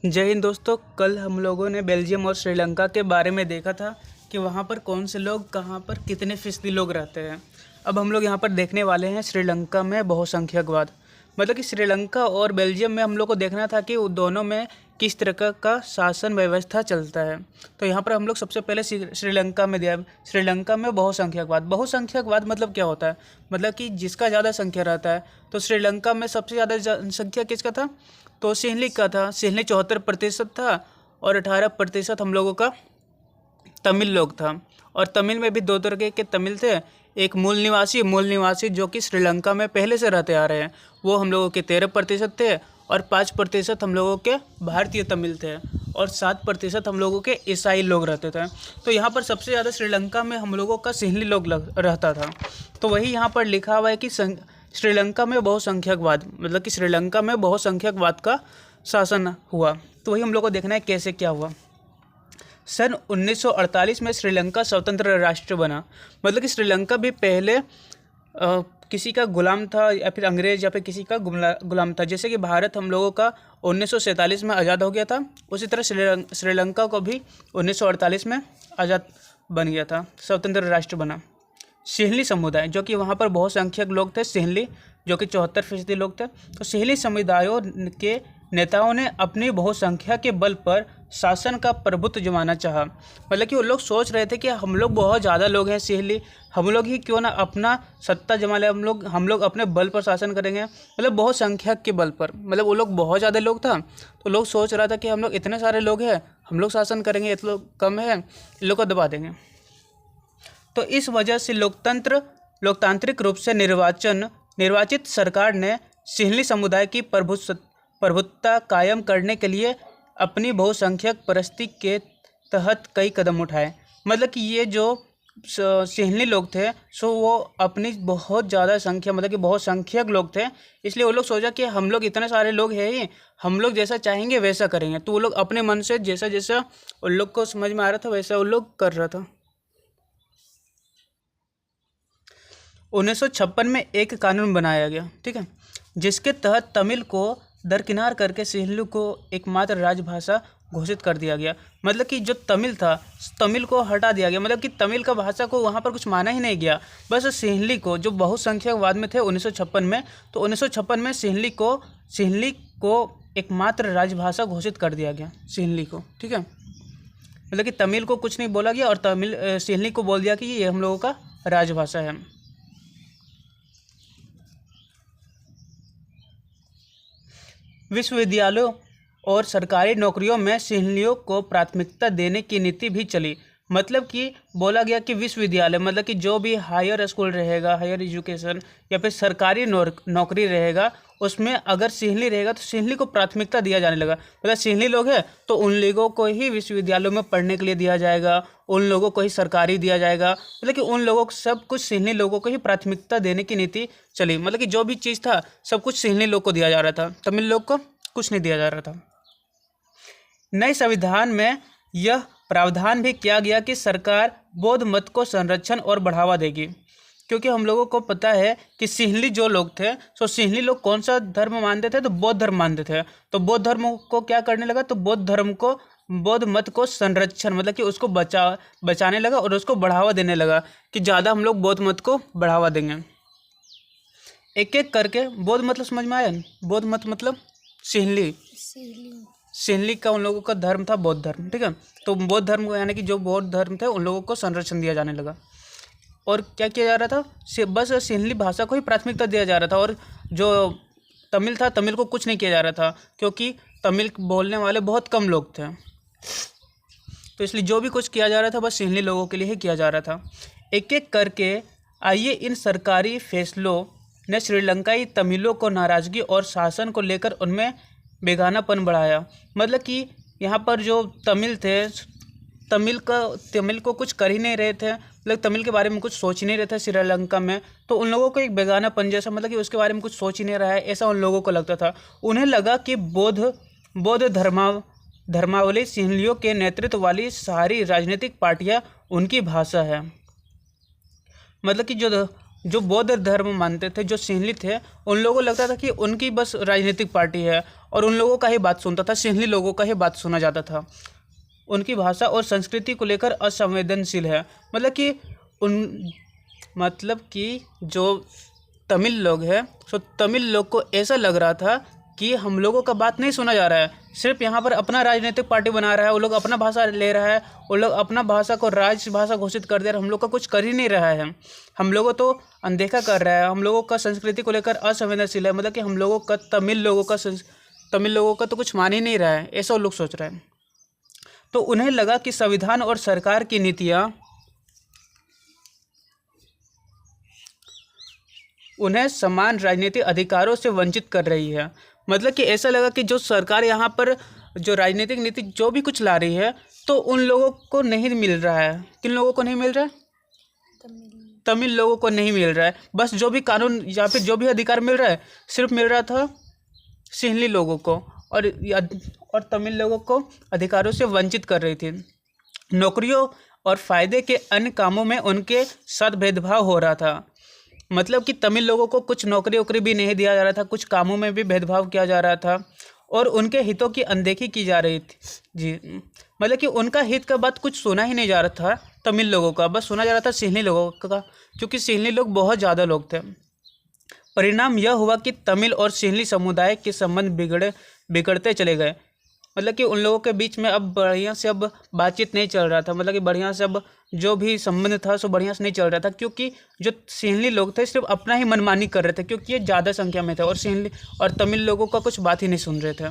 जय हिंद दोस्तों। कल हम लोगों ने बेल्जियम और श्रीलंका के बारे में देखा था कि वहाँ पर कौन से लोग कहाँ पर कितने फीसदी लोग रहते हैं। अब हम लोग यहाँ पर देखने वाले हैं श्रीलंका में बहुसंख्यकवाद। मतलब कि श्रीलंका और बेल्जियम में हम लोग को देखना था कि दोनों में किस तरह का शासन व्यवस्था चलता है। तो यहाँ पर हम लोग सबसे पहले श्रीलंका में दिया। श्रीलंका में बहुसंख्यकवाद। बहुसंख्यकवाद मतलब क्या होता है? मतलब कि जिसका ज़्यादा संख्या रहता है। तो श्रीलंका में सबसे ज़्यादा जनसंख्या किसका था? तो सिंहली का था। सिंहली 74% था और 18% हम लोगों का तमिल लोग था। और तमिल में भी दो तरह के तमिल थे। एक मूल निवासी जो कि श्रीलंका में पहले से रहते आ रहे हैं, वो हम लोगों के 13% थे। और 5% हम लोगों के भारतीय तमिल थे और 7% हम लोगों के ईसाई लोग रहते थे। तो यहाँ पर सबसे ज़्यादा श्रीलंका में हम लोगों का सिंहली लोग रहता था। तो वही यहाँ पर लिखा हुआ है कि श्रीलंका में बहुसंख्यकवाद, मतलब कि श्रीलंका में बहुसंख्यकवाद का शासन हुआ। तो वही हम लोग को देखना है कैसे क्या हुआ। सन 1948 में श्रीलंका स्वतंत्र राष्ट्र बना। मतलब कि श्रीलंका भी पहले किसी का गुलाम था या फिर अंग्रेज या फिर किसी का गुलाम था। जैसे कि भारत हम लोगों का 1947 में आज़ाद हो गया था, उसी तरह श्रीलंका को भी 1948 में आज़ाद बन गया था, स्वतंत्र राष्ट्र बना। सिंहली समुदाय, जो कि वहाँ पर बहुसंख्यक लोग थे, सिंहली जो कि 74% लोग थे। तो सिंहली समुदायों के नेताओं ने अपनी बहुसंख्या के बल पर शासन का प्रभुत्व जमाना चाहा। मतलब कि वो लोग सोच रहे थे कि हम लोग बहुत ज़्यादा लोग हैं सिंहली, हम लोग ही क्यों ना अपना सत्ता जमा ले, हम लोग अपने बल पर शासन करेंगे। मतलब बहुसंख्यक के बल पर, मतलब वो लोग बहुत ज़्यादा लोग था। तो लोग सोच रहा था कि हम लोग इतने सारे लोग हैं, हम लोग शासन करेंगे, इतने लोग कम है, इन लोग को दबा देंगे। तो इस वजह से लोकतांत्रिक रूप से निर्वाचित सरकार ने सिंहली समुदाय की प्रभुत्वता कायम करने के लिए अपनी बहुसंख्यक परिस्थिति के तहत कई कदम उठाए। मतलब कि ये जो सिंहली लोग थे सो वो अपनी बहुत ज़्यादा संख्या, मतलब कि बहुत संख्यक लोग थे, इसलिए वो लोग सोचा कि हम लोग इतने सारे लोग हैं ही, हम लोग जैसा चाहेंगे वैसा करेंगे। तो वो लोग अपने मन से जैसा जैसा उन लोग को समझ में आ रहा था वैसा वो लोग कर रहा था। 1956 में एक कानून बनाया गया, ठीक है, जिसके तहत तमिल को दरकिनार करके सिंहली को एकमात्र राजभाषा घोषित कर दिया गया। मतलब कि जो तमिल था, तमिल को हटा दिया गया। मतलब कि तमिल का भाषा को वहाँ पर कुछ माना ही नहीं गया। बस सिंहली को, जो बहुसंख्यकवाद में थे 1956 में, तो 1956 में सिंहली को एकमात्र राजभाषा घोषित कर दिया गया, सिंहली को, ठीक है। मतलब कि तमिल को कुछ नहीं बोला गया और सिंहली को बोल दिया कि ये हम लोगों का राजभाषा है। विश्वविद्यालयों और सरकारी नौकरियों में सिंहलियों को प्राथमिकता देने की नीति भी चली। मतलब कि बोला गया कि विश्वविद्यालय, मतलब कि जो भी हायर स्कूल रहेगा, हायर एजुकेशन या फिर सरकारी नौकरी रहेगा, उसमें अगर सिंहली रहेगा तो सिंहली को प्राथमिकता दिया जाने लगा। मतलब सिंहली लोग हैं तो उन लोगों को ही विश्वविद्यालयों में पढ़ने के लिए दिया जाएगा, उन लोगों को ही सरकारी दिया जाएगा। मतलब कि उन लोगों को, सब कुछ सिंहली लोगों को ही प्राथमिकता देने की नीति चली। मतलब कि जो भी चीज़ था सब कुछ सिंहली लोग को दिया जा रहा था, तमिल लोग को कुछ नहीं दिया जा रहा था। नए संविधान में यह प्रावधान भी किया गया कि सरकार बौद्ध मत को संरक्षण और बढ़ावा देगी। क्योंकि हम लोगों को पता है कि सिंहली जो लोग थे, सो सिंहली लोग कौन सा धर्म मानते थे? तो बौद्ध धर्म मानते थे। तो बौद्ध धर्म को क्या करने लगा? तो बौद्ध मत को संरक्षण, मतलब कि उसको बचाने लगा और उसको बढ़ावा देने लगा कि ज़्यादा हम लोग बौद्ध मत को बढ़ावा देंगे। एक एक करके बौद्ध मतलब समझ में आया? बौद्ध मत मतलब सिंहली का उन लोगों का धर्म था बौद्ध धर्म, ठीक है। तो बौद्ध धर्म यानी कि जो बौद्ध धर्म थे उन लोगों को संरक्षण दिया जाने लगा। और क्या किया जा रहा था? बस सिंहली भाषा को ही प्राथमिकता दिया जा रहा था और जो तमिल था, तमिल को कुछ नहीं किया जा रहा था, क्योंकि तमिल बोलने वाले बहुत कम लोग थे। तो इसलिए जो भी कुछ किया जा रहा था बस सिंहली लोगों के लिए ही किया जा रहा था। एक एक करके आइए इन सरकारी फैसलों ने श्रीलंकाई तमिलों को नाराज़गी और शासन को लेकर उनमें बेगानापन बढ़ाया। मतलब कि यहाँ पर जो तमिल थे, तमिल को कुछ कर ही नहीं रहे थे, मतलब तमिल के बारे में कुछ सोच ही नहीं रहे थे श्रीलंका में। तो उन लोगों को एक बेगानापन जैसा, मतलब कि उसके बारे में कुछ सोच ही नहीं रहा है, ऐसा उन लोगों को लगता था। उन्हें लगा कि बौद्ध धर्मावली सिंहलियों के नेतृत्व वाली सारी राजनीतिक पार्टियाँ उनकी भाषा है। मतलब कि जो जो बौद्ध धर्म मानते थे, जो सिंहली थे, उन लोगों को लगता था कि उनकी बस राजनीतिक पार्टी है और उन लोगों का ही बात सुनता था, सिंहली लोगों का ही बात सुना जाता था। उनकी भाषा और संस्कृति को लेकर असंवेदनशील है। उन मतलब कि जो तमिल लोग हैं, सो तमिल लोग को ऐसा लग रहा था कि हम लोगों का बात नहीं सुना जा रहा है, सिर्फ यहाँ पर अपना राजनीतिक पार्टी बना रहा है, वो लोग अपना भाषा ले रहा है, वो लोग अपना भाषा को राजभाषा घोषित कर दे रहा है, हम लोग का कुछ कर ही नहीं रहा है, हम लोगों तो अनदेखा कर रहा है, हम लोगों का संस्कृति को लेकर असंवेदनशील है, मतलब कि हम लोगों का तमिल लोगों का तो कुछ मान ही नहीं रहा है, ऐसा लोग सोच रहे हैं। तो उन्हें लगा कि संविधान और सरकार की नीतियाँ उन्हें समान राजनीतिक अधिकारों से वंचित कर रही है। मतलब कि ऐसा लगा कि जो सरकार यहाँ पर जो राजनीतिक नीति जो भी कुछ ला रही है, तो उन लोगों को नहीं मिल रहा है। किन लोगों को नहीं मिल रहा है? तमिल लोगों को नहीं मिल रहा है। बस जो भी कानून या फिर जो भी अधिकार मिल रहा है, सिर्फ मिल रहा था सिंहली लोगों को, और तमिल लोगों को अधिकारों से वंचित कर रही थी। नौकरियों और फायदे के अन्य कामों में उनके साथ भेदभाव हो रहा था। मतलब कि तमिल लोगों को कुछ नौकरी वोकरी भी नहीं दिया जा रहा था, कुछ कामों में भी भेदभाव किया जा रहा था और उनके हितों की अनदेखी की जा रही थी जी। मतलब कि उनका हित का बात कुछ सुना ही नहीं जा रहा था तमिल लोगों का, बस सुना जा रहा था सिंहली लोगों का, क्योंकि सिंहली लोग बहुत ज़्यादा लोग थे। परिणाम यह हुआ कि तमिल और सिंहली समुदाय के संबंध बिगड़ते चले गए। मतलब कि उन लोगों के बीच में अब बढ़िया से अब बातचीत नहीं चल रहा था, मतलब कि बढ़िया से अब जो भी संबंध था सो बढ़िया से नहीं चल रहा था, क्योंकि जो सिंहली लोग थे सिर्फ अपना ही मनमानी कर रहे थे, क्योंकि ये ज़्यादा संख्या में थे और सिंहली और तमिल लोगों का कुछ बात ही नहीं सुन रहे थे।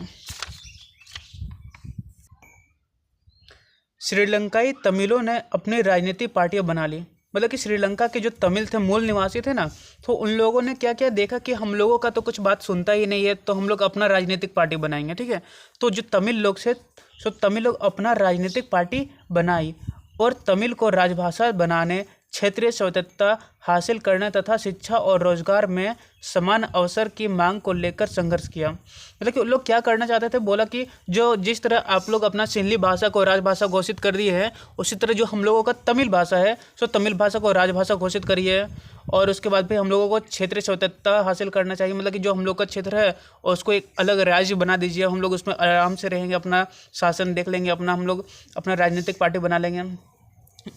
श्रीलंकाई तमिलों ने अपनी राजनीतिक पार्टियां बना ली। मतलब कि श्रीलंका के जो तमिल थे, मूल निवासी थे ना, तो उन लोगों ने क्या क्या देखा कि हम लोगों का तो कुछ बात सुनता ही नहीं है, तो हम लोग अपना राजनीतिक पार्टी बनाएंगे। ठीक है, तो जो तमिल लोग थे, सो तमिल लोग अपना राजनीतिक पार्टी बनाई और तमिल को राजभाषा बनाने, क्षेत्रीय स्वायत्तता हासिल करने तथा शिक्षा और रोजगार में समान अवसर की मांग को लेकर संघर्ष किया। मतलब कि लोग क्या करना चाहते थे, बोला कि जो जिस तरह आप लोग अपना सिंहली भाषा को राजभाषा घोषित कर दिए हैं, उसी तरह जो हम लोगों का तमिल भाषा है, सो तमिल भाषा को राजभाषा घोषित करिए और उसके बाद फिर हम लोगों को क्षेत्रीय स्वायत्तता हासिल करना चाहिए। मतलब कि जो हम लोग का क्षेत्र है उसको एक अलग राज्य बना दीजिए, हम लोग उसमें आराम से रहेंगे, अपना शासन देख लेंगे, हम लोग अपना राजनीतिक पार्टी बना लेंगे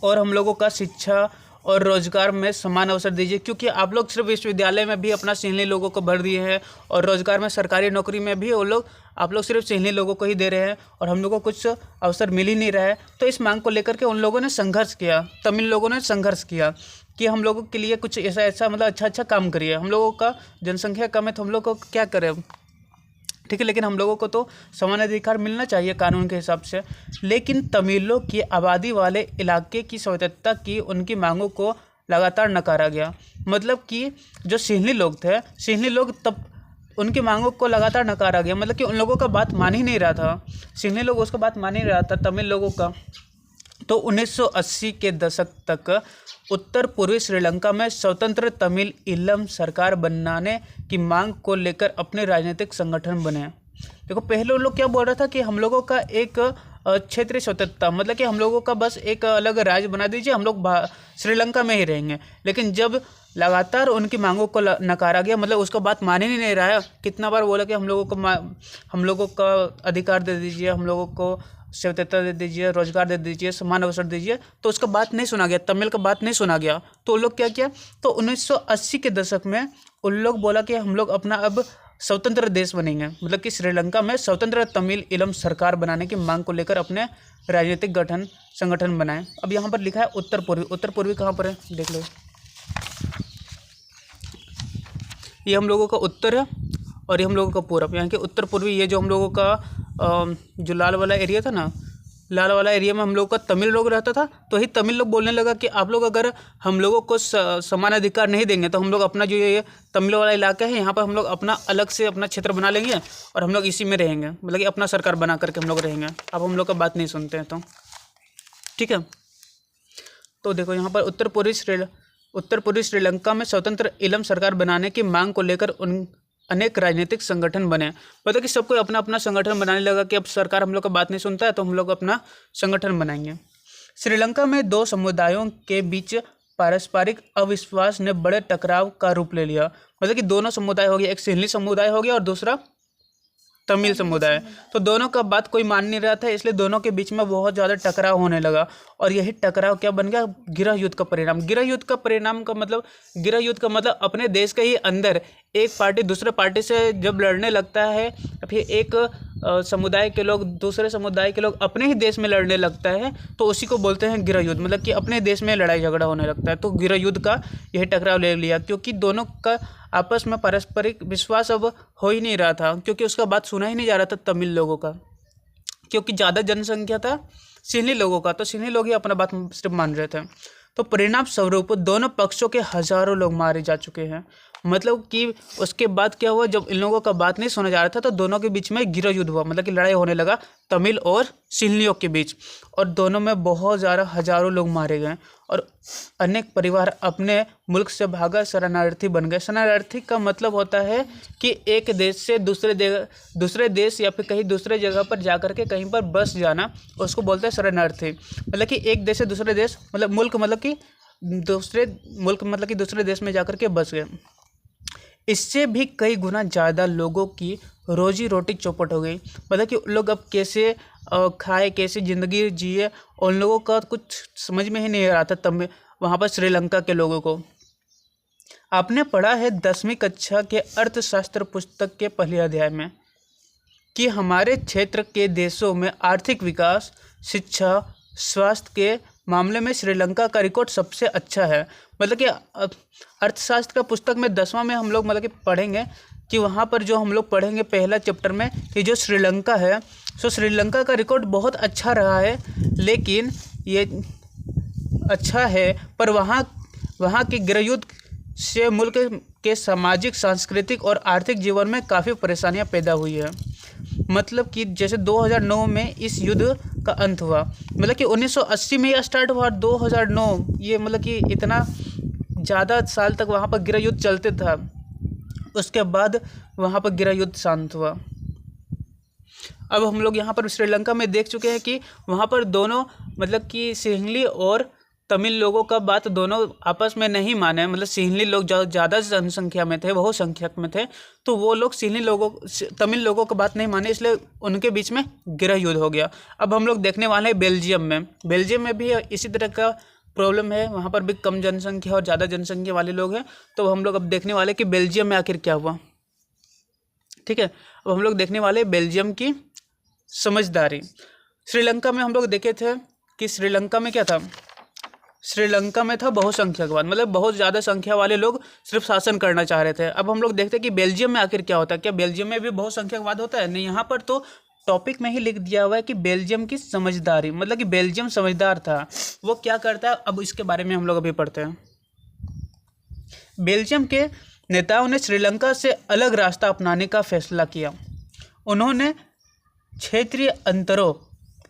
और हम लोगों का शिक्षा और रोजगार में समान अवसर दीजिए, क्योंकि आप लोग सिर्फ विश्वविद्यालय में भी अपना सिंहली लोगों को भर दिए हैं और रोजगार में सरकारी नौकरी में भी आप लोग सिर्फ सिंहली लोगों को ही दे रहे हैं और हम लोगों को कुछ अवसर मिल ही नहीं रहा है। तो इस मांग को लेकर के उन लोगों ने संघर्ष किया, तमिल लोगों ने संघर्ष किया कि हम लोगों के लिए कुछ ऐसा मतलब अच्छा काम करिए, हम लोगों का जनसंख्या कम है तो हम लोग को क्या करें, ठीक है, लेकिन हम लोगों को तो समान अधिकार मिलना चाहिए कानून के हिसाब से। लेकिन तमिलों की आबादी वाले इलाके की स्वायत्तता की उनकी मांगों को लगातार नकारा गया। मतलब कि जो सिंहली लोग थे, सिंहली लोग तब उनकी मांगों को लगातार नकारा गया, मतलब कि उन लोगों का बात मान ही नहीं रहा था, सिंहली लोग उसका बात मान ही नहीं रहा था तमिल लोगों का। तो 1980 के दशक तक उत्तर पूर्वी श्रीलंका में स्वतंत्र तमिल ईलम सरकार बनाने की मांग को लेकर अपने राजनीतिक संगठन बने। देखो, पहले लोग क्या बोल रहा था कि हम लोगों का एक क्षेत्रीय स्वतंत्रता, मतलब कि हम लोगों का बस एक अलग राज्य बना दीजिए, हम लोग श्रीलंका में ही रहेंगे। लेकिन जब लगातार उनकी मांगों को नकारा गया, मतलब उसका बात मान ही नहीं रहा है, कितना बार बोला कि हम लोगों का अधिकार दे दीजिए, हम लोगों को स्वायत्तता दे दीजिए, रोजगार दे दीजिए, समान अवसर दीजिए, तो उसका बात नहीं सुना गया, तमिल का बात नहीं सुना गया। तो उन लोग क्या किया, तो 1980 के दशक में उन लोग बोला कि हम लोग अपना अब स्वतंत्र देश बनेंगे, मतलब कि श्रीलंका में स्वतंत्र तमिल ईलम सरकार बनाने की मांग को लेकर अपने राजनीतिक संगठन बनाए। अब यहाँ पर लिखा है उत्तर पूर्वी। उत्तर पूर्वी कहाँ पर है, देख लो, ये हम लोगों का उत्तर है और ये हम लोगों का पूरब। यहाँ के उत्तर पूर्वी, ये जो हम लोगों का जो लाल वाला एरिया था ना, लाल वाला एरिया में हम लोग का तमिल लोग रहता था। तो ही तमिल लोग बोलने लगा कि आप लोग अगर हम लोगों को समान अधिकार नहीं देंगे तो हम लोग अपना जो ये तमिल वाला इलाका है, यहाँ पर हम लोग अपना अलग से अपना क्षेत्र बना लेंगे और हम लोग इसी में रहेंगे, मतलब कि अपना सरकार बना करके हम लोग रहेंगे। अब हम लोग का बात नहीं सुनते हैं तो ठीक है। तो देखो यहाँ पर उत्तर पूर्वी श्रीलंका में स्वतंत्र ईलम सरकार बनाने की मांग को लेकर अनेक राजनीतिक संगठन बने। मतलब कि सबको अपना अपना संगठन बनाने लगा कि अब सरकार हम लोग का बात नहीं सुनता है तो हम लोग अपना संगठन बनाएंगे। श्रीलंका में दो समुदायों के बीच पारस्परिक अविश्वास ने बड़े टकराव का रूप ले लिया। मतलब कि दोनों समुदाय हो गया, एक सिंहली समुदाय हो गया और दूसरा तमिल समुदाय। तो दोनों का बात कोई मान नहीं रहा था, इसलिए दोनों के बीच में बहुत ज़्यादा टकराव होने लगा। और यही टकराव क्या बन गया? गिरह युद्ध का परिणाम। गिरह युद्ध का परिणाम का मतलब, गिरह युद्ध का मतलब अपने देश के ही अंदर एक पार्टी दूसरे पार्टी से जब लड़ने लगता है, फिर एक समुदाय के लोग दूसरे समुदाय के लोग अपने ही देश में लड़ने लगता है, तो उसी को बोलते हैं गिरह युद्ध। मतलब कि अपने देश में लड़ाई झगड़ा होने लगता है, तो गिरह युद्ध का यही टकराव ले लिया, क्योंकि दोनों का आपस में पारस्परिक विश्वास अब हो ही नहीं रहा था, क्योंकि उसका बात सुना ही नहीं जा रहा था तमिल लोगों का, क्योंकि ज़्यादा जनसंख्या था सिंहली लोगों का, तो सिंहली लोग ही अपना बात सिर्फ मान रहे थे। तो परिणाम स्वरूप दोनों पक्षों के हजारों लोग मारे जा चुके हैं। मतलब कि उसके बाद क्या हुआ, जब इन लोगों का बात नहीं सुना जा रहा था तो दोनों के बीच में गिरह युद्ध हुआ, मतलब कि लड़ाई होने लगा तमिल और सिंहलियों के बीच, और दोनों में बहुत ज़्यादा हजारों लोग मारे गए और अनेक परिवार अपने मुल्क से भागा शरणार्थी बन गए। शरणार्थी का मतलब होता है कि एक देश से दूसरे देश या फिर कहीं दूसरे जगह पर जाकर के कहीं पर बस जाना, उसको बोलते हैं शरणार्थी। मतलब कि एक देश से दूसरे देश, मतलब मुल्क, मतलब कि दूसरे मुल्क, मतलब कि दूसरे देश में जाकर के बस गए। इससे भी कई गुना ज़्यादा लोगों की रोजी रोटी चौपट हो गई। मतलब कि लोग अब कैसे खाए, कैसे ज़िंदगी जिए, उन लोगों का कुछ समझ में ही नहीं आ रहा था तब वहाँ पर श्रीलंका के लोगों को। आपने पढ़ा है 10वीं कक्षा के अर्थशास्त्र पुस्तक के पहले अध्याय में कि हमारे क्षेत्र के देशों में आर्थिक विकास, शिक्षा, स्वास्थ्य के मामले में श्रीलंका का रिकॉर्ड सबसे अच्छा है। मतलब कि अर्थशास्त्र का पुस्तक में 10वां में हम लोग मतलब कि पढ़ेंगे कि वहाँ पर जो हम लोग पढ़ेंगे पहला चैप्टर में कि जो श्रीलंका है, सो श्रीलंका का रिकॉर्ड बहुत अच्छा रहा है, लेकिन ये अच्छा है पर वहाँ के गृह युद्ध से मुल्क के सामाजिक, सांस्कृतिक और आर्थिक जीवन में काफ़ी परेशानियाँ पैदा हुई है। मतलब कि जैसे 2009 में इस युद्ध का अंत हुआ, मतलब कि 1980 में यह स्टार्ट हुआ, 2009 ये मतलब कि इतना ज़्यादा साल तक वहाँ पर गृह युद्ध चलते था। उसके बाद वहाँ पर गृह युद्ध शांत हुआ। अब हम लोग यहाँ पर श्रीलंका में देख चुके हैं कि वहाँ पर दोनों मतलब कि सिंहली और तमिल लोगों का बात दोनों आपस में नहीं माने। मतलब सिंहली लोग ज़्यादा जनसंख्या में थे, बहुसंख्यक में थे, तो वो लोग तमिल लोगों का बात नहीं माने, इसलिए उनके बीच में गृह युद्ध हो गया। अब हम लोग देखने वाले हैं बेल्जियम में भी इसी तरह का प्रॉब्लम है। वहाँ पर भी कम जनसंख्या और ज़्यादा जनसंख्या वाले लोग हैं। तो हम लोग अब देखने वाले कि बेल्जियम में आखिर क्या हुआ। ठीक है, अब हम लोग देखने वाले बेल्जियम की समझदारी। श्रीलंका में हम लोग देखे थे कि श्रीलंका में क्या था, श्रीलंका में था बहुसंख्यकवाद, मतलब बहुत ज़्यादा संख्या वाले लोग सिर्फ शासन करना चाह रहे थे। अब हम लोग देखते हैं कि बेल्जियम में आखिर क्या होता है, क्या बेल्जियम में भी बहुसंख्यकवाद होता है? नहीं, यहाँ पर तो टॉपिक में ही लिख दिया हुआ है कि बेल्जियम की समझदारी, मतलब कि बेल्जियम समझदार था। वो क्या करता है, अब इसके बारे में हम लोग अभी पढ़ते हैं। बेल्जियम के नेताओं ने श्रीलंका से अलग रास्ता अपनाने का फैसला किया। उन्होंने क्षेत्रीय अंतरों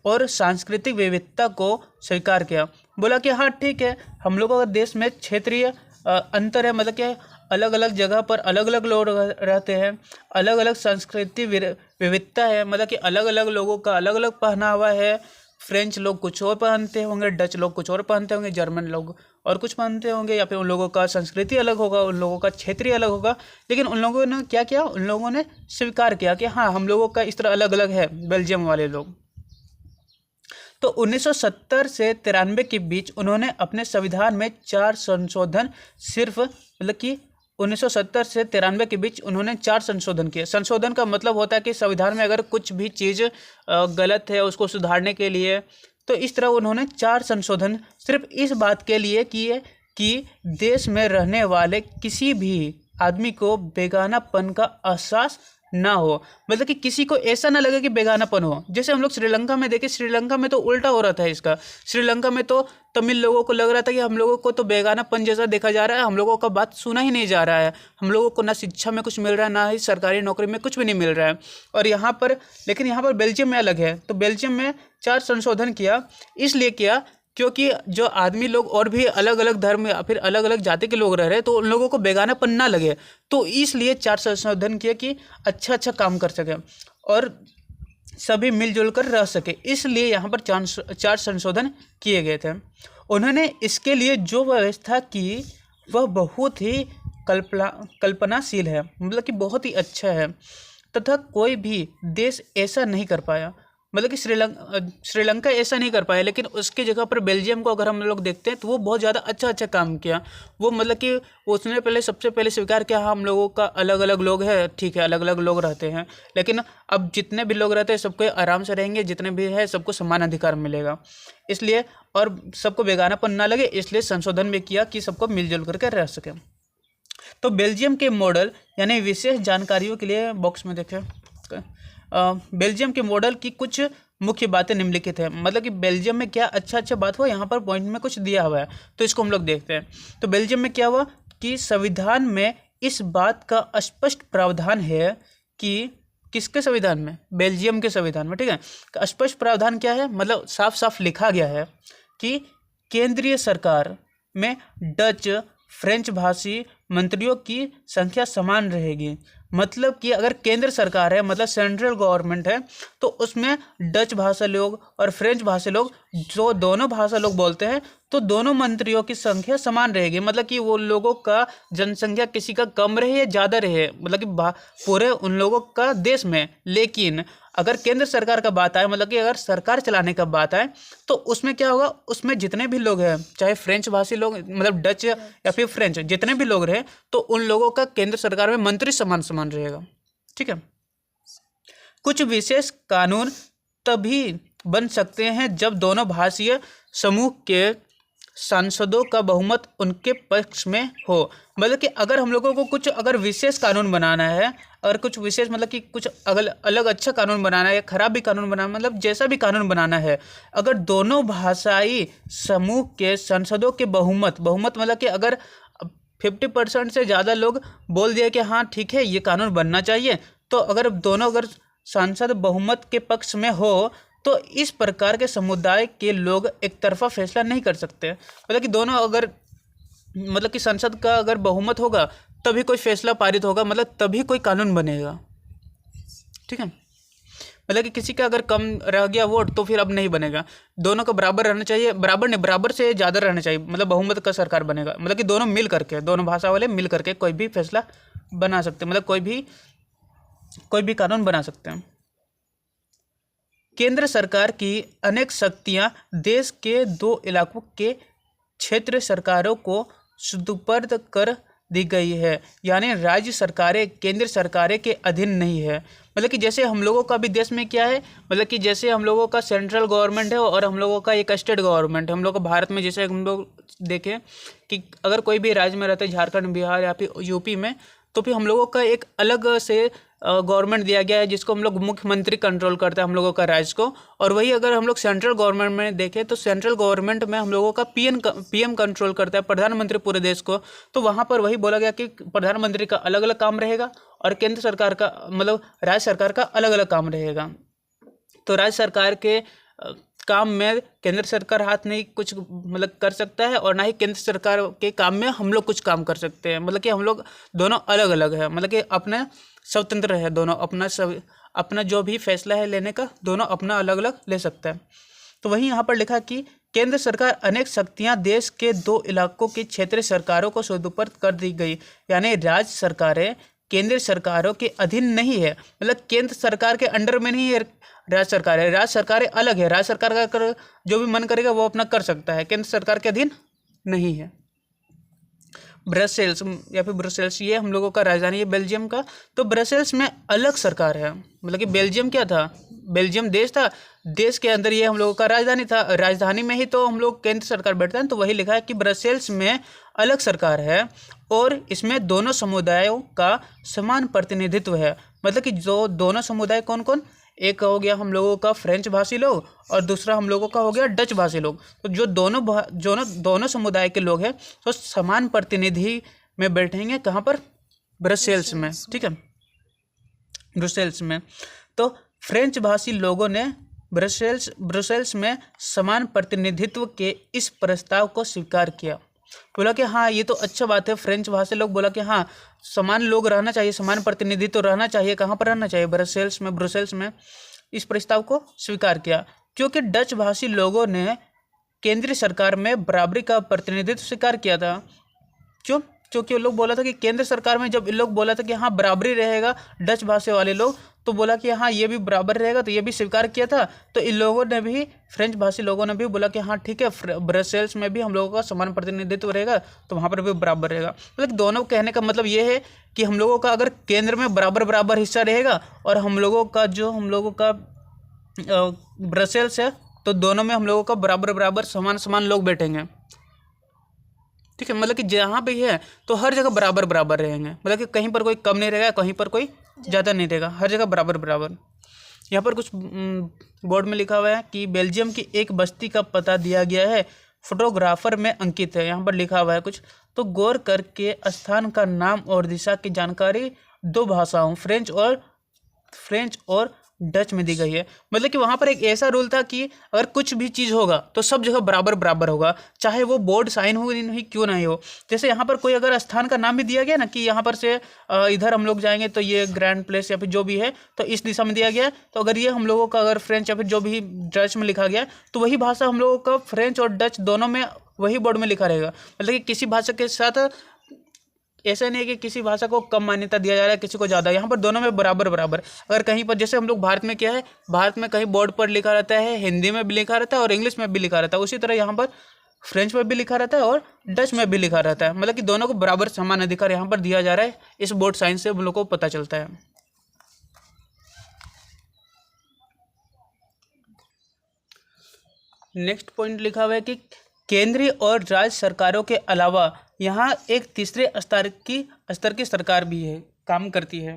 और सांस्कृतिक विविधता को स्वीकार किया। बोला कि हाँ ठीक है, हम लोगों का देश में क्षेत्रीय अंतर है, मतलब कि अलग अलग जगह पर अलग अलग लोग रहते हैं, अलग अलग संस्कृति विविधता है, मतलब कि अलग अलग लोगों का अलग अलग पहनावा है। फ्रेंच लोग कुछ और पहनते होंगे, डच लोग कुछ और पहनते होंगे, जर्मन लोग और कुछ पहनते होंगे, या फिर उन लोगों का संस्कृति अलग होगा, उन लोगों का क्षेत्रीय अलग होगा। लेकिन उन लोगों ने क्या किया, उन लोगों ने स्वीकार किया कि हाँ हम लोगों का इस तरह अलग अलग है, बेल्जियम वाले लोग। तो 1970 से 93 के बीच उन्होंने अपने संविधान में 4 संशोधन, सिर्फ मतलब कि 1970 से 93 के बीच उन्होंने 4 संशोधन किए। संशोधन का मतलब होता है कि संविधान में अगर कुछ भी चीज़ गलत है उसको सुधारने के लिए, तो इस तरह उन्होंने 4 संशोधन सिर्फ इस बात के लिए किए कि देश में रहने वाले किसी भी आदमी को बेगानापन का एहसास ना हो, मतलब कि किसी को ऐसा ना लगे कि बेगानापन हो। जैसे हम लोग श्रीलंका में देखें, श्रीलंका में तो उल्टा हो रहा था इसका। श्रीलंका में तो तमिल लोगों को लग रहा था कि हम लोगों को तो बेगानापन जैसा देखा जा रहा है, हम लोगों का बात सुना ही नहीं जा रहा है, हम लोगों को ना शिक्षा में कुछ मिल रहा है, ना ही सरकारी नौकरी में कुछ भी नहीं मिल रहा है। और यहाँ पर लेकिन यहाँ पर बेल्जियम में अलग है। तो बेल्जियम में 4 संशोधन किया, इसलिए किया क्योंकि जो आदमी लोग और भी अलग अलग धर्म या फिर अलग अलग जाति के लोग रह रहे हैं, तो उन लोगों को बेगानापन ना लगे, तो इसलिए 4 संशोधन किए कि अच्छा काम कर सके और सभी मिलजुल कर रह सके। इसलिए यहाँ पर 4 संशोधन किए गए थे। उन्होंने इसके लिए जो व्यवस्था की वह बहुत ही कल्पनाशील है, मतलब कि बहुत ही अच्छा है, तथा कोई भी देश ऐसा नहीं कर पाया। मतलब कि श्रीलंका ऐसा नहीं कर पाया, लेकिन उसकी जगह पर बेल्जियम को अगर हम लोग देखते हैं तो वो बहुत ज़्यादा अच्छा काम किया। वो मतलब कि उसने सबसे पहले स्वीकार किया, हाँ हम लोगों का अलग अलग लोग हैं, ठीक है अलग अलग लोग रहते हैं, लेकिन अब जितने भी लोग रहते हैं सबको आराम से रहेंगे, जितने भी है सबको समान अधिकार मिलेगा। इसलिए और सबको बेगानापन ना लगे, इसलिए संशोधन भी किया कि सबको मिलजुल करके रह सके। तो बेल्जियम के मॉडल यानी विशेष जानकारियों के लिए बॉक्स में देखें, बेल्जियम के मॉडल की कुछ मुख्य बातें निम्नलिखित है। मतलब कि बेल्जियम में क्या अच्छा बात हुआ, यहाँ पर पॉइंट में कुछ दिया हुआ है, तो इसको हम लोग देखते हैं। तो बेल्जियम में क्या हुआ कि संविधान में इस बात का स्पष्ट प्रावधान है कि किसके संविधान में, बेल्जियम के संविधान में, ठीक है। स्पष्ट प्रावधान क्या है, मतलब साफ साफ लिखा गया है कि केंद्रीय सरकार में डच फ्रेंच भाषी मंत्रियों की संख्या समान रहेगी। मतलब कि अगर केंद्र सरकार है, मतलब सेंट्रल गवर्नमेंट है, तो उसमें डच भाषा लोग और फ्रेंच भाषा लोग, जो दोनों भाषा लोग बोलते हैं, तो दोनों मंत्रियों की संख्या समान रहेगी। मतलब कि वो लोगों का जनसंख्या किसी का कम रहे या ज़्यादा रहे, मतलब कि पूरे उन लोगों का देश में। लेकिन अगर केंद्र सरकार का बात आए, मतलब कि अगर सरकार चलाने का बात आए, तो उसमें क्या होगा, उसमें जितने भी लोग हैं, चाहे फ्रेंच भाषी लोग, मतलब डच या फिर फ्रेंच, जितने भी लोग रहे, तो उन लोगों का केंद्र सरकार में मंत्री समान समान रहेगा, ठीक है। कुछ विशेष कानून तभी बन सकते हैं जब दोनों भाषीय समूह के सांसदों का बहुमत उनके पक्ष में हो। मतलब कि अगर हम लोगों को कुछ अगर विशेष कानून बनाना है, और कुछ विशेष मतलब कि कुछ अलग अच्छा कानून बनाना है या खराब भी कानून बनाना, मतलब जैसा भी कानून बनाना है, अगर दोनों भाषाई समूह के सांसदों के बहुमत मतलब कि अगर 50% से ज़्यादा लोग बोल दिए कि हाँ ठीक है ये कानून बनना चाहिए, तो अगर सांसद बहुमत के पक्ष में हो, तो इस प्रकार के समुदाय के लोग एक तरफा फैसला नहीं कर सकते। मतलब कि दोनों अगर मतलब कि संसद का अगर बहुमत होगा तभी कोई फैसला पारित होगा, मतलब तभी कोई कानून बनेगा, ठीक है। मतलब कि किसी का अगर कम रह गया वोट तो फिर अब नहीं बनेगा, दोनों का बराबर रहना चाहिए, बराबर नहीं बराबर से ज़्यादा रहना चाहिए, मतलब बहुमत का सरकार बनेगा। मतलब कि दोनों मिल करके, दोनों भाषा वाले मिल करके कोई भी फैसला बना सकते हैं, मतलब कोई भी कानून बना सकते हैं। केंद्र सरकार की अनेक शक्तियां देश के 2 इलाकों के क्षेत्र सरकारों को सुपुर्द कर दी गई है, यानी राज्य सरकारें केंद्र सरकारें के अधीन नहीं है। मतलब कि जैसे हम लोगों का भी देश में क्या है, मतलब कि जैसे हम लोगों का सेंट्रल गवर्नमेंट है और हम लोगों का एक स्टेट गवर्नमेंट है। हम लोग का भारत में जैसे हम लोग देखें कि अगर कोई भी राज्य में रहते हैं, झारखंड, बिहार या फिर यूपी में, तो फिर हम लोगों का एक अलग से गवर्नमेंट दिया गया है जिसको हम लोग मुख्यमंत्री कंट्रोल करता है हम लोगों का राज्य को। और वही अगर हम लोग सेंट्रल गवर्नमेंट में देखें तो सेंट्रल गवर्नमेंट में हम लोगों का पीएम कंट्रोल करता है, प्रधानमंत्री पूरे देश को। तो वहाँ पर वही बोला गया कि प्रधानमंत्री का अलग अलग काम रहेगा और केंद्र सरकार का मतलब राज्य सरकार का अलग अलग काम रहेगा। तो राज्य सरकार के काम में केंद्र सरकार हाथ नहीं कुछ मतलब कर सकता है, और ना ही केंद्र सरकार के काम में हम लोग कुछ काम कर सकते हैं। मतलब कि हम लोग दोनों अलग अलग है, मतलब कि अपने स्वतंत्र है, दोनों अपना जो भी फैसला है लेने का, दोनों अपना अलग अलग ले सकता है। तो वहीं यहाँ पर लिखा कि केंद्र सरकार अनेक शक्तियाँ देश के 2 इलाकों की क्षेत्रीय सरकारों को सुपुर्द कर दी गई, यानी राज्य सरकारें केंद्र सरकारों के अधीन नहीं है। मतलब केंद्र सरकार के अंडर में नहीं है राज्य सरकार है, राज्य सरकारें अलग है, राज्य सरकार का जो भी मन करेगा वो अपना कर सकता है, केंद्र सरकार के अधीन नहीं है। ब्रसेल्स या फिर ब्रुसेल्स ये हम लोगों का राजधानी है बेल्जियम का। तो ब्रसेल्स में अलग सरकार है, मतलब कि बेल्जियम क्या था, बेल्जियम देश था, देश के अंदर ये हम लोगों का राजधानी था, राजधानी में ही तो हम लोग केंद्र सरकार बैठता है। तो वही लिखा है कि ब्रसेल्स में अलग सरकार है और इसमें दोनों समुदायों का समान प्रतिनिधित्व है। मतलब कि जो दोनों समुदाय कौन कौन, एक हो गया हम लोगों का फ्रेंच भाषी लोग और दूसरा हम लोगों का हो गया डच भाषी लोग। तो जो दोनों समुदाय के लोग हैं तो समान प्रतिनिधि में बैठेंगे कहाँ पर, ब्रसेल्स में, ठीक है, ब्रुसेल्स में। तो फ्रेंच भाषी लोगों ने ब्रुसेल्स में समान प्रतिनिधित्व के इस प्रस्ताव को स्वीकार किया। बोला कि हाँ ये तो अच्छा बात है, फ्रेंच भाषी लोग बोला कि हाँ समान लोग रहना चाहिए, समान प्रतिनिधित्व रहना चाहिए, कहाँ पर रहना चाहिए, ब्रुसेल्स में इस प्रस्ताव को स्वीकार किया। क्योंकि डच भाषी लोगों ने केंद्रीय सरकार में बराबरी का प्रतिनिधित्व स्वीकार किया था। क्यों? क्योंकि लोग बोला था कि केंद्र सरकार में जब इन लोग बोला था कि हाँ बराबरी रहेगा, डच भाषा वाले लोग तो बोला कि हाँ ये भी बराबर रहेगा, तो ये भी स्वीकार किया था। तो इन लोगों ने भी, फ्रेंच भाषी लोगों ने भी बोला कि हाँ ठीक है, ब्रसेल्स में भी हम लोगों का समान प्रतिनिधित्व रहेगा, तो वहाँ पर भी बराबर रहेगा। मतलब दोनों कहने का मतलब ये है कि हम लोगों का अगर केंद्र में बराबर बराबर हिस्सा रहेगा और हम लोगों का ब्रसेल्स है, तो दोनों में हम लोगों का बराबर बराबर समान समान लोग बैठेंगे। ठीक है, मतलब कि जहाँ भी है तो हर जगह बराबर बराबर रहेंगे, मतलब कि कहीं पर कोई कम नहीं रहेगा, कहीं पर कोई ज़्यादा नहीं रहेगा, हर जगह बराबर बराबर। यहाँ पर कुछ बोर्ड में लिखा हुआ है कि बेल्जियम की एक बस्ती का पता दिया गया है, फोटोग्राफर में अंकित है। यहाँ पर लिखा हुआ है कुछ, तो गौर करके स्थान का नाम और दिशा की जानकारी 2 भाषाओं फ्रेंच और डच में दी गई है। मतलब कि वहाँ पर एक ऐसा रूल था कि अगर कुछ भी चीज़ होगा तो सब जगह बराबर बराबर होगा, चाहे वो बोर्ड साइन हो नहीं क्यों नहीं हो। जैसे यहाँ पर कोई अगर स्थान का नाम भी दिया गया ना कि यहाँ पर से इधर हम लोग जाएंगे तो ये ग्रैंड प्लेस या फिर जो भी है तो इस दिशा में दिया गया है, तो अगर ये हम लोगों का अगर फ्रेंच या फिर जो भी डच में लिखा गया तो वही भाषा हम लोगों का फ्रेंच और डच दोनों में वही बोर्ड में लिखा रहेगा। मतलब कि किसी भाषा के साथ ऐसा नहीं है कि किसी भाषा को कम मान्यता दिया जा रहा है, किसी को ज़्यादा, यहाँ पर दोनों में बराबर बराबर। अगर कहीं पर जैसे हम लोग भारत में क्या है, भारत में कहीं बोर्ड पर लिखा रहता है, हिंदी में भी लिखा रहता है और इंग्लिश में भी लिखा रहता है, उसी तरह यहाँ पर फ्रेंच में भी लिखा रहता है और डच में भी लिखा रहता है। मतलब कि दोनों को बराबर समान अधिकार यहाँ पर दिया जा रहा है, इस बोर्ड साइन से हम लोग को पता चलता है। नेक्स्ट पॉइंट लिखा हुआ है कि केंद्रीय और राज्य सरकारों के अलावा यहाँ एक तीसरे स्तर की सरकार भी है, काम करती है,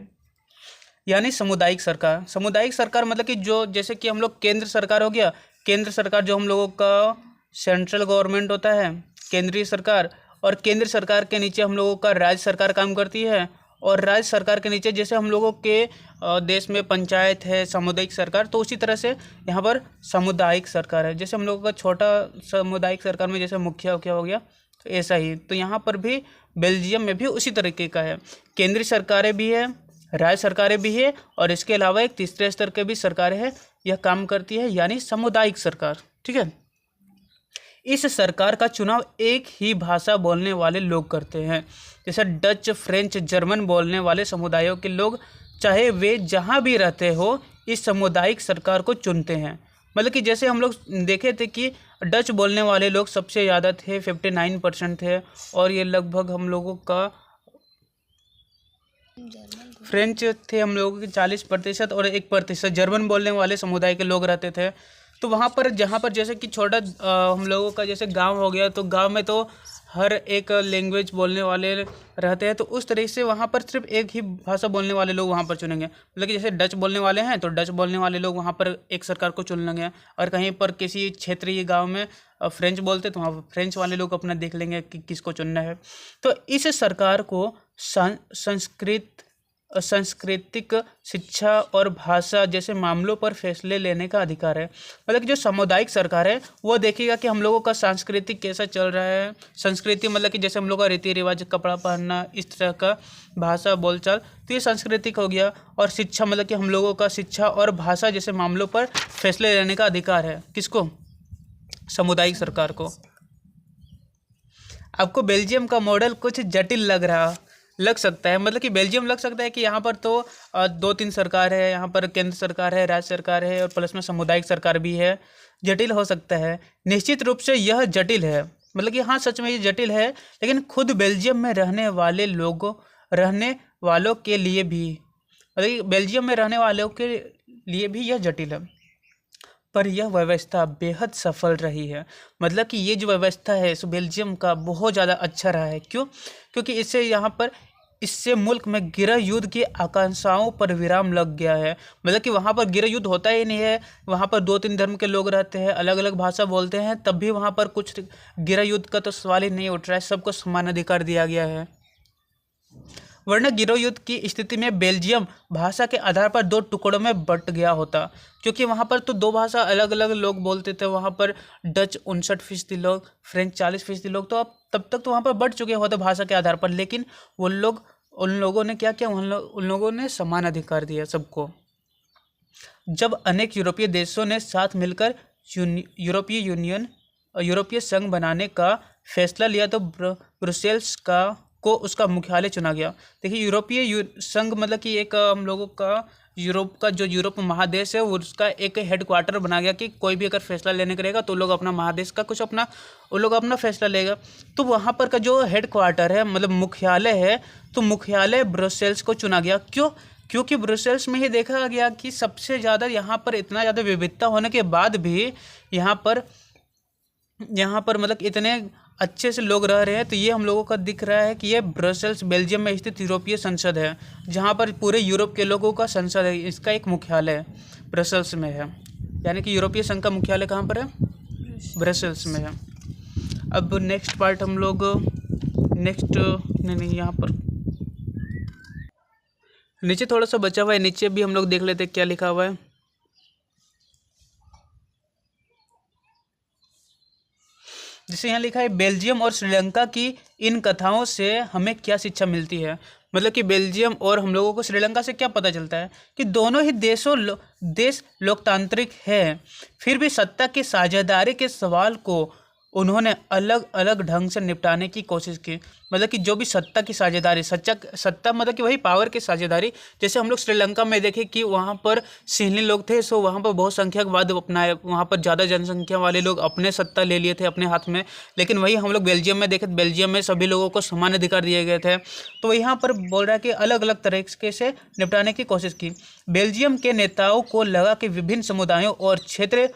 यानी सामुदायिक सरकार। सामुदायिक सरकार मतलब कि जो, जैसे कि हम लोग केंद्र सरकार हो गया, केंद्र सरकार जो हम लोगों का सेंट्रल गवर्नमेंट होता है, केंद्रीय सरकार, और केंद्र सरकार के नीचे हम लोगों का राज्य सरकार काम करती है, और राज्य सरकार के नीचे जैसे हम लोगों के देश में पंचायत है, सामुदायिक सरकार, तो उसी तरह से यहाँ पर सामुदायिक सरकार है। जैसे हम लोगों का छोटा सामुदायिक सरकार में जैसे मुखिया हो गया, तो ऐसा ही तो यहाँ पर भी बेल्जियम में भी उसी तरीके का है। केंद्रीय सरकारें भी है, राज्य सरकारें भी है, और इसके अलावा एक तीसरे स्तर के भी सरकारें हैं, यह काम करती है, यानी सामुदायिक सरकार। ठीक है, इस सरकार का चुनाव एक ही भाषा बोलने वाले लोग करते हैं। जैसे डच, फ्रेंच, जर्मन बोलने वाले समुदायों के लोग, चाहे वे जहाँ भी रहते हो, इस सामुदायिक सरकार को चुनते हैं। मतलब कि जैसे हम लोग देखे थे कि डच बोलने वाले लोग सबसे ज़्यादा थे, 59% थे, और ये लगभग हम लोगों का फ्रेंच थे हम लोगों के 40% और 1% जर्मन बोलने वाले समुदाय के लोग रहते थे। तो वहाँ पर जहाँ पर जैसे कि छोटा हम लोगों का जैसे गांव हो गया, तो गांव में तो हर एक लैंग्वेज बोलने वाले रहते हैं, तो उस तरीके से वहाँ पर सिर्फ एक ही भाषा बोलने वाले लोग वहाँ पर चुनेंगे। मतलब कि जैसे डच बोलने वाले हैं तो डच बोलने वाले लोग वहाँ पर एक सरकार को चुन लेंगे, और कहीं पर किसी क्षेत्रीय गांव में फ्रेंच बोलते तो वहाँ फ्रेंच वाले लोग अपना देख लेंगे कि किसको चुनना है। तो इस सरकार को सांस्कृतिक, शिक्षा और भाषा जैसे मामलों पर फैसले लेने का अधिकार है। मतलब कि जो सामुदायिक सरकार है वो देखेगा कि हम लोगों का सांस्कृतिक कैसा चल रहा है। संस्कृति मतलब कि जैसे हम लोग का रीति रिवाज, कपड़ा पहनना, इस तरह का भाषा बोलचाल, तो ये सांस्कृतिक हो गया। और शिक्षा मतलब कि हम लोगों का शिक्षा और भाषा जैसे मामलों पर फैसले लेने का अधिकार है। किसको? सामुदायिक सरकार को। आपको बेल्जियम का मॉडल कुछ जटिल लग सकता है, मतलब कि बेल्जियम लग सकता है कि यहाँ पर तो 2-3 सरकार है, यहाँ पर केंद्र सरकार है, राज्य सरकार है, और प्लस में सामुदायिक सरकार भी है। जटिल हो सकता है, निश्चित रूप से यह जटिल है। मतलब कि हाँ, सच में ये जटिल है, लेकिन खुद बेल्जियम में रहने वालों के लिए भी, मतलब कि बेल्जियम में रहने वालों के लिए भी यह जटिल है, पर यह व्यवस्था बेहद सफल रही है। मतलब कि ये जो व्यवस्था है इस बेल्जियम का बहुत ज़्यादा अच्छा रहा है। क्यों? क्योंकि इससे मुल्क में गृह युद्ध की आकांक्षाओं पर विराम लग गया है। मतलब कि वहाँ पर गृह युद्ध होता ही नहीं है, वहाँ पर 2-3 धर्म के लोग रहते हैं, अलग अलग भाषा बोलते हैं, तब भी वहाँ पर कुछ गृह युद्ध का तो सवाल ही नहीं उठ रहा है, सबको समान अधिकार दिया गया है। वरना गिरोह युद्ध की स्थिति में बेल्जियम भाषा के आधार पर 2 टुकड़ों में बट गया होता, क्योंकि वहाँ पर तो 2 भाषा अलग अलग लोग बोलते थे। वहाँ पर डच 59% लोग, फ्रेंच 40% लोग, तो अब तब तक तो वहाँ पर बट चुके होते भाषा के आधार पर। लेकिन उन लोगों ने क्या किया, उन लोगों ने समान अधिकार दिया सबको। जब अनेक यूरोपीय देशों ने साथ मिलकर यूरोपीय यूनियन यूरोपीय संघ बनाने का फैसला लिया तो ब्रुसेल्स को उसका मुख्यालय चुना गया। देखिए यूरोपीय संघ मतलब कि एक हम लोगों का यूरोप का जो यूरोप महादेश है उसका एक हेडक्वार्टर बना गया कि कोई भी अगर फैसला लेने करेगा तो लोग अपना महादेश का कुछ अपना वो लोग अपना फैसला लेगा। तो वहाँ पर का जो हेडक्वार्टर है मतलब मुख्यालय है, तो मुख्यालय ब्रुसेल्स को चुना गया। क्यों? क्योंकि ब्रुसेल्स में ही देखा गया कि सबसे ज़्यादा यहाँ पर इतना ज़्यादा विविधता होने के बाद भी यहाँ पर मतलब इतने अच्छे से लोग रह रहे हैं। तो ये हम लोगों का दिख रहा है कि ये ब्रसेल्स बेल्जियम में स्थित यूरोपीय संसद है, जहाँ पर पूरे यूरोप के लोगों का संसद है। इसका एक मुख्यालय ब्रसेल्स में है, यानी कि यूरोपीय संघ का मुख्यालय कहाँ पर है? ब्रसेल्स में है। अब नेक्स्ट पार्ट हम लोग नहीं यहाँ पर नीचे थोड़ा सा बचा हुआ है, नीचे भी हम लोग देख लेते हैं क्या लिखा हुआ है। जैसे यहाँ लिखा है बेल्जियम और श्रीलंका की इन कथाओं से हमें क्या शिक्षा मिलती है। मतलब कि बेल्जियम और हम लोगों को श्रीलंका से क्या पता चलता है कि दोनों ही देश लोकतांत्रिक है, फिर भी सत्ता की साझेदारी के सवाल को उन्होंने अलग अलग ढंग से निपटाने की कोशिश की। मतलब कि जो भी सत्ता की साझेदारी, सत्ता मतलब कि वही पावर की साझेदारी। जैसे हम लोग श्रीलंका में देखें कि वहाँ पर सिंहली लोग थे, सो वहाँ पर बहुत संख्यकवाद अपनाए, वहाँ पर ज़्यादा जनसंख्या वाले लोग अपने सत्ता ले लिए थे अपने हाथ में। लेकिन वही हम लोग बेल्जियम में देखें, बेल्जियम में सभी लोगों को समान अधिकार दिए गए थे। तो यहाँ पर बोल रहा है कि अलग अलग तरीके से निपटाने की कोशिश की। बेल्जियम के नेताओं को लगा कि विभिन्न समुदायों और क्षेत्र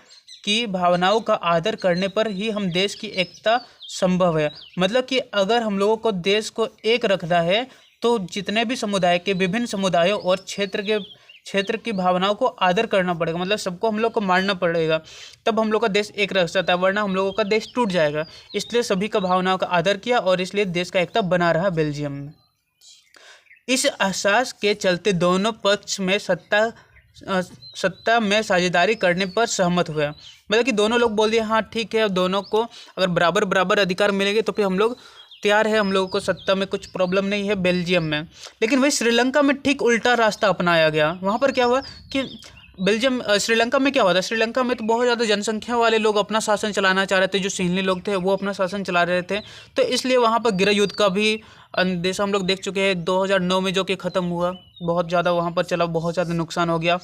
की भावनाओं का आदर करने पर ही हम देश की एकता संभव है। मतलब कि अगर हम लोगों को देश को एक रखना है तो जितने भी समुदाय के विभिन्न समुदायों और क्षेत्र की भावनाओं को आदर करना पड़ेगा। मतलब सबको हम लोग को मानना पड़ेगा, तब हम लोग का देश एक रह सकता है, वरना हम लोगों का देश टूट जाएगा। इसलिए सभी का भावनाओं का आदर किया और इसलिए देश का एकता बना रहा बेल्जियम में। इस एहसास के चलते दोनों पक्ष में सत्ता में साझेदारी करने पर सहमत हुए। मतलब कि दोनों लोग बोल दिए हाँ ठीक है, दोनों को अगर बराबर अधिकार मिलेंगे तो फिर हम लोग तैयार है, हम लोगों को सत्ता में कुछ प्रॉब्लम नहीं है बेल्जियम में। लेकिन वही श्रीलंका में ठीक उल्टा रास्ता अपनाया गया। वहाँ पर क्या हुआ कि श्रीलंका में क्या हुआ था, श्रीलंका में तो बहुत ज़्यादा जनसंख्या वाले लोग अपना शासन चलाना चाह रहे थे, जो सिंहली लोग थे वो अपना शासन चला रहे थे। तो इसलिए वहाँ पर गृह युद्ध का भी अंदेशा हम लोग देख चुके हैं 2009 में, जो कि ख़त्म हुआ। बहुत ज़्यादा वहाँ पर चला, बहुत ज़्यादा नुकसान हो गया।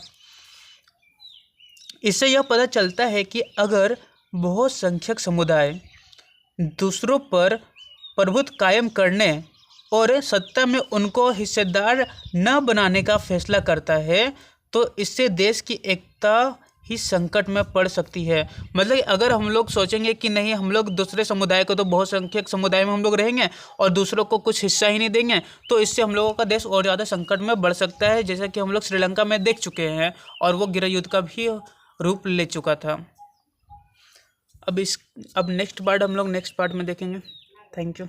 इससे यह पता चलता है कि अगर बहुत संख्यक समुदाय दूसरों पर प्रभुत्व कायम करने और सत्ता में उनको हिस्सेदार न बनाने का फैसला करता है तो इससे देश की एकता ही संकट में पड़ सकती है। मतलब अगर हम लोग सोचेंगे कि नहीं, हम लोग दूसरे समुदाय को तो बहुत संख्यक समुदाय में हम लोग रहेंगे और दूसरों को कुछ हिस्सा ही नहीं देंगे, तो इससे हम लोगों का देश और ज़्यादा संकट में बढ़ सकता है, जैसा कि हम लोग श्रीलंका में देख चुके हैं और वो गृह युद्ध का भी रूप ले चुका था। अब नेक्स्ट पार्ट हम लोग नेक्स्ट पार्ट में देखेंगे। Thank you.